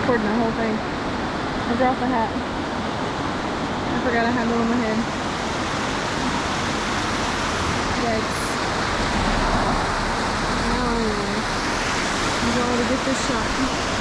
recording the whole thing. I dropped the hat. I forgot I had it on my head. Yikes. Now I'm going to get this shot.